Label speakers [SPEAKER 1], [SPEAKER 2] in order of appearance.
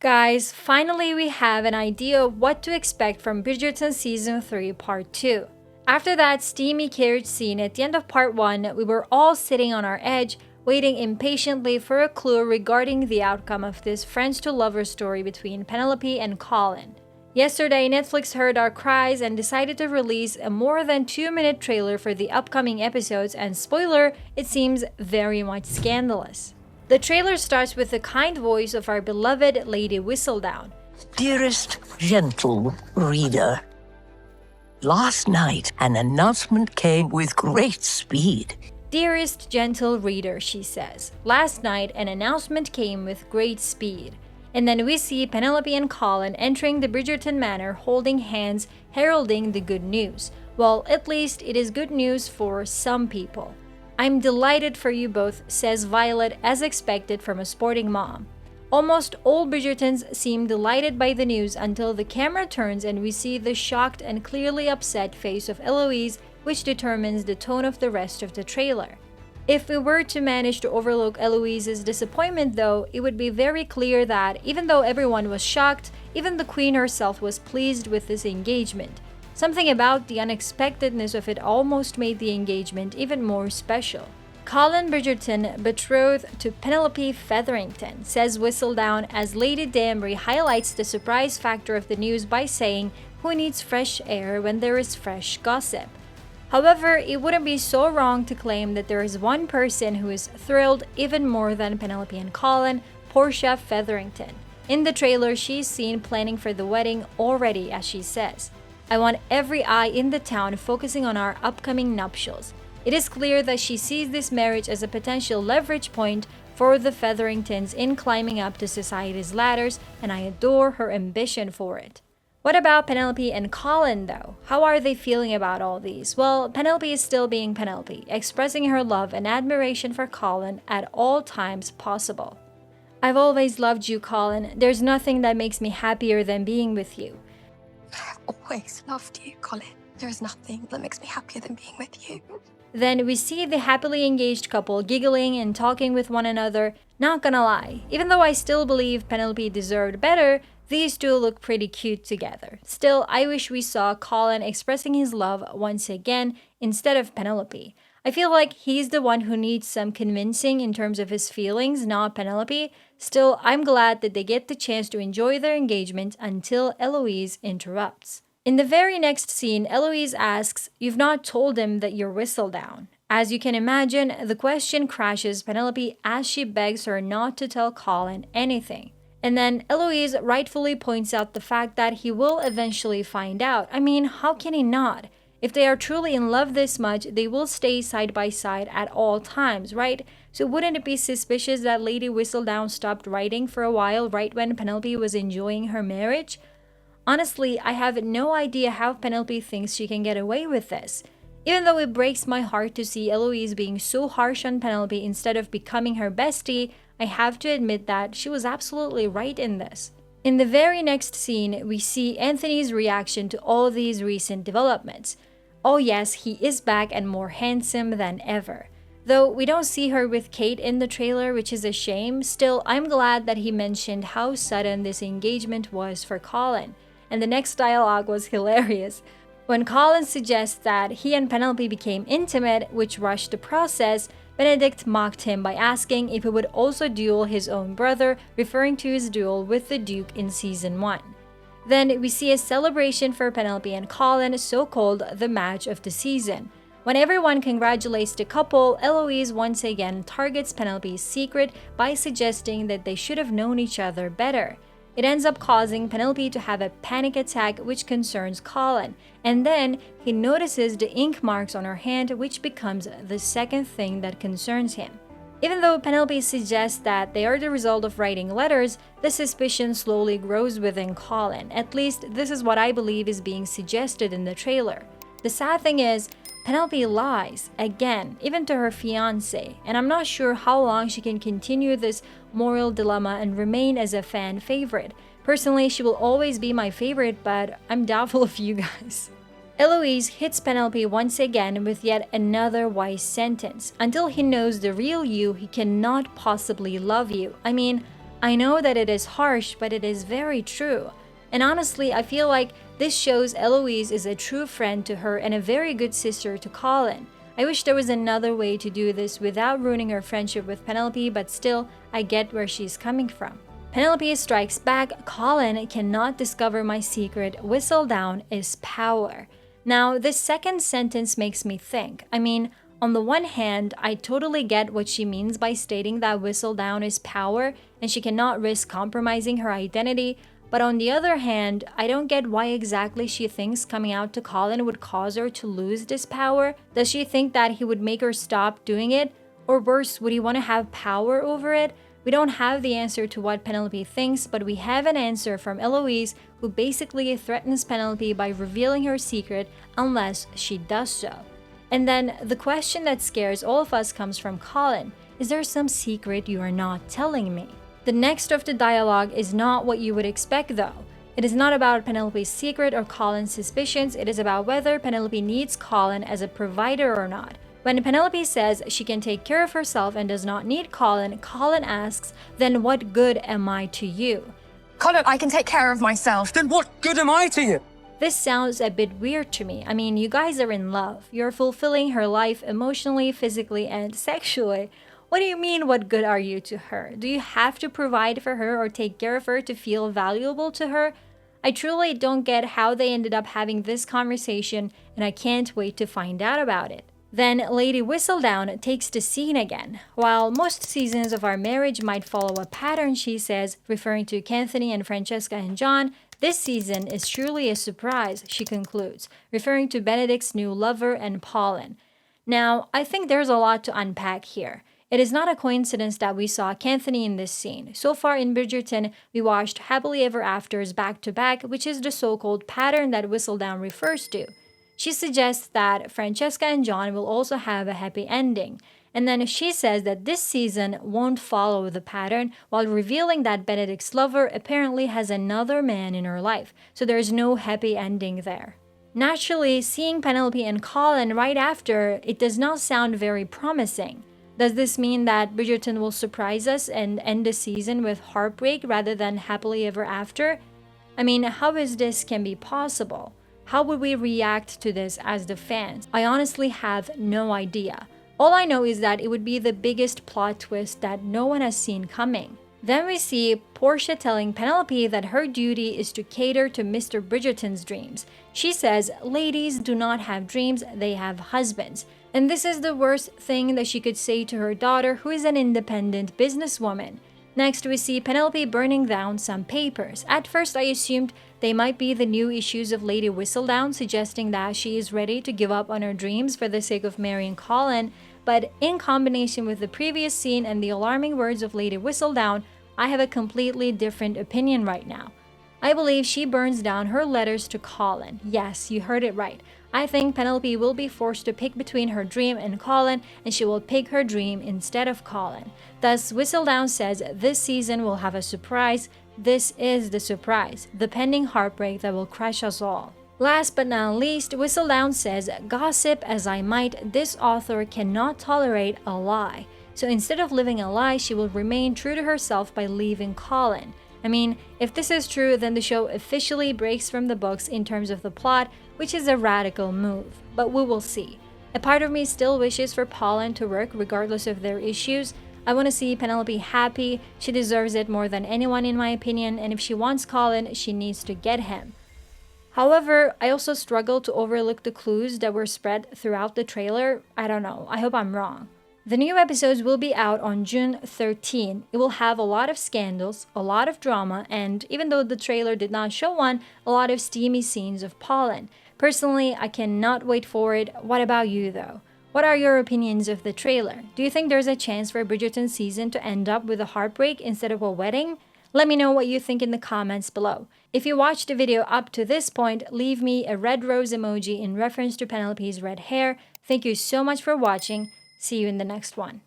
[SPEAKER 1] Guys, finally we have an idea of what to expect from Bridgerton Season 3 Part 2. After that steamy carriage scene at the end of Part 1, we were all sitting on our edge, waiting impatiently for a clue regarding the outcome of this friends to lovers story between Penelope and Colin. Yesterday, Netflix heard our cries and decided to release a more than 2-minute trailer for the upcoming episodes, and spoiler, it seems very much scandalous. The trailer starts with the kind voice of our beloved Lady Whistledown.
[SPEAKER 2] Dearest gentle reader, last night an announcement came with great speed.
[SPEAKER 1] Dearest gentle reader, she says. Last night an announcement came with great speed. And then we see Penelope and Colin entering the Bridgerton manor holding hands, heralding the good news. Well, at least it is good news for some people. I'm delighted for you both, says Violet, as expected from a sporting mom. Almost all Bridgertons seem delighted by the news until the camera turns and we see the shocked and clearly upset face of Eloise, which determines the tone of the rest of the trailer. If we were to manage to overlook Eloise's disappointment though, it would be very clear that even though everyone was shocked, even the Queen herself was pleased with this engagement. Something about the unexpectedness of it almost made the engagement even more special. Colin Bridgerton, betrothed to Penelope Featherington, says Whistledown, as Lady Danbury highlights the surprise factor of the news by saying, "Who needs fresh air when there is fresh gossip?" However, it wouldn't be so wrong to claim that there is one person who is thrilled even more than Penelope and Colin, Portia Featherington. In the trailer, she's seen planning for the wedding already, as she says. I want every eye in the town focusing on our upcoming nuptials. It is clear that she sees this marriage as a potential leverage point for the Featheringtons in climbing up to society's ladders, and I adore her ambition for it. What about Penelope and Colin though? How are they feeling about all these? Well, Penelope is still being Penelope, expressing her love and admiration for Colin at all times possible. I've always loved you, Colin. There's nothing that makes me happier than being with you.
[SPEAKER 3] I've always loved you, Colin. There is nothing that makes me happier than being with you.
[SPEAKER 1] Then we see the happily engaged couple giggling and talking with one another. Not gonna lie, even though I still believe Penelope deserved better, these two look pretty cute together. Still, I wish we saw Colin expressing his love once again instead of Penelope. I feel like he's the one who needs some convincing in terms of his feelings, not Penelope. Still, I'm glad that they get the chance to enjoy their engagement until Eloise interrupts. In the very next scene, Eloise asks, "You've not told him that you're Whistledown." As you can imagine, the question crashes Penelope as she begs her not to tell Colin anything. And then Eloise rightfully points out the fact that he will eventually find out. I mean, how can he not? If they are truly in love this much, they will stay side by side at all times, right? So wouldn't it be suspicious that Lady Whistledown stopped writing for a while right when Penelope was enjoying her marriage? Honestly, I have no idea how Penelope thinks she can get away with this. Even though it breaks my heart to see Eloise being so harsh on Penelope instead of becoming her bestie, I have to admit that she was absolutely right in this. In the very next scene, we see Anthony's reaction to all these recent developments. Oh yes, he is back and more handsome than ever. Though we don't see her with Kate in the trailer, which is a shame, still I'm glad that he mentioned how sudden this engagement was for Colin. And the next dialogue was hilarious. When Colin suggests that he and Penelope became intimate, which rushed the process, Benedict mocked him by asking if he would also duel his own brother, referring to his duel with the Duke in Season 1. Then we see a celebration for Penelope and Colin, so-called the match of the season. When everyone congratulates the couple, Eloise once again targets Penelope's secret by suggesting that they should have known each other better. It ends up causing Penelope to have a panic attack which concerns Colin, and then he notices the ink marks on her hand, which becomes the second thing that concerns him. Even though Penelope suggests that they are the result of writing letters, the suspicion slowly grows within Colin. At least this is what I believe is being suggested in the trailer. The sad thing is, Penelope lies, again, even to her fiancé, and I'm not sure how long she can continue this moral dilemma and remain as a fan favorite. Personally, she will always be my favorite, but I'm doubtful of you guys. Eloise hits Penelope once again with yet another wise sentence. Until he knows the real you, he cannot possibly love you. I mean, I know that it is harsh, but it is very true. And honestly, I feel like this shows Eloise is a true friend to her and a very good sister to Colin. I wish there was another way to do this without ruining her friendship with Penelope, but still, I get where she's coming from. Penelope strikes back, Colin cannot discover my secret, Whistledown is power. Now, this second sentence makes me think. I mean, on the one hand, I totally get what she means by stating that Whistledown is power and she cannot risk compromising her identity, but on the other hand, I don't get why exactly she thinks coming out to Colin would cause her to lose this power. Does she think that he would make her stop doing it? Or worse, would he want to have power over it? We don't have the answer to what Penelope thinks, but we have an answer from Eloise, who basically threatens Penelope by revealing her secret unless she does so. And then the question that scares all of us comes from Colin. Is there some secret you are not telling me? The next of the dialogue is not what you would expect though. It is not about Penelope's secret or Colin's suspicions, it is about whether Penelope needs Colin as a provider or not. When Penelope says she can take care of herself and does not need Colin, Colin asks, then what good am I to you?
[SPEAKER 3] Colin, I can take care of myself.
[SPEAKER 4] Then what good am I to you?
[SPEAKER 1] This sounds a bit weird to me. I mean, you guys are in love. You're fulfilling her life emotionally, physically, and sexually. What do you mean, what good are you to her? Do you have to provide for her or take care of her to feel valuable to her? I truly don't get how they ended up having this conversation, and I can't wait to find out about it. Then Lady Whistledown takes the scene again. While most seasons of our marriage might follow a pattern, she says, referring to Anthony and Francesca and John, this season is truly a surprise, she concludes, referring to Benedict's new lover and Pauline. Now, I think there's a lot to unpack here. It is not a coincidence that we saw Anthony in this scene. So far in Bridgerton, we watched Happily Ever Afters back to back, which is the so-called pattern that Whistledown refers to. She suggests that Francesca and John will also have a happy ending. And then she says that this season won't follow the pattern, while revealing that Benedict's lover apparently has another man in her life, so there's no happy ending there. Naturally, seeing Penelope and Colin right after, it does not sound very promising. Does this mean that Bridgerton will surprise us and end the season with heartbreak rather than happily ever after? I mean, how is this can be possible? How would we react to this as the fans? I honestly have no idea. All I know is that it would be the biggest plot twist that no one has seen coming. Then we see Portia telling Penelope that her duty is to cater to Mr. Bridgerton's dreams. She says, ladies do not have dreams, they have husbands. And this is the worst thing that she could say to her daughter, who is an independent businesswoman. Next, we see Penelope burning down some papers. At first, I assumed they might be the new issues of Lady Whistledown, suggesting that she is ready to give up on her dreams for the sake of marrying Colin. But in combination with the previous scene and the alarming words of Lady Whistledown, I have a completely different opinion right now. I believe she burns down her letters to Colin. Yes, you heard it right. I think Penelope will be forced to pick between her dream and Colin, and she will pick her dream instead of Colin. Thus, Whistledown says this season will have a surprise. This is the surprise, the pending heartbreak that will crush us all. Last but not least, Whistledown says, gossip as I might, this author cannot tolerate a lie. So instead of living a lie, she will remain true to herself by leaving Colin. I mean, if this is true, then the show officially breaks from the books in terms of the plot, which is a radical move. But we will see. A part of me still wishes for Pauline to work regardless of their issues. I want to see Penelope happy. She deserves it more than anyone in my opinion, and if she wants Colin, she needs to get him. However, I also struggle to overlook the clues that were spread throughout the trailer. I don't know. I hope I'm wrong. The new episodes will be out on June 13. It will have a lot of scandals, a lot of drama, and even though the trailer did not show one, a lot of steamy scenes of Pauline. Personally, I cannot wait for it. What about you though? What are your opinions of the trailer? Do you think there's a chance for Bridgerton season to end up with a heartbreak instead of a wedding? Let me know what you think in the comments below. If you watched the video up to this point, leave me a red rose emoji in reference to Penelope's red hair. Thank you so much for watching. See you in the next one.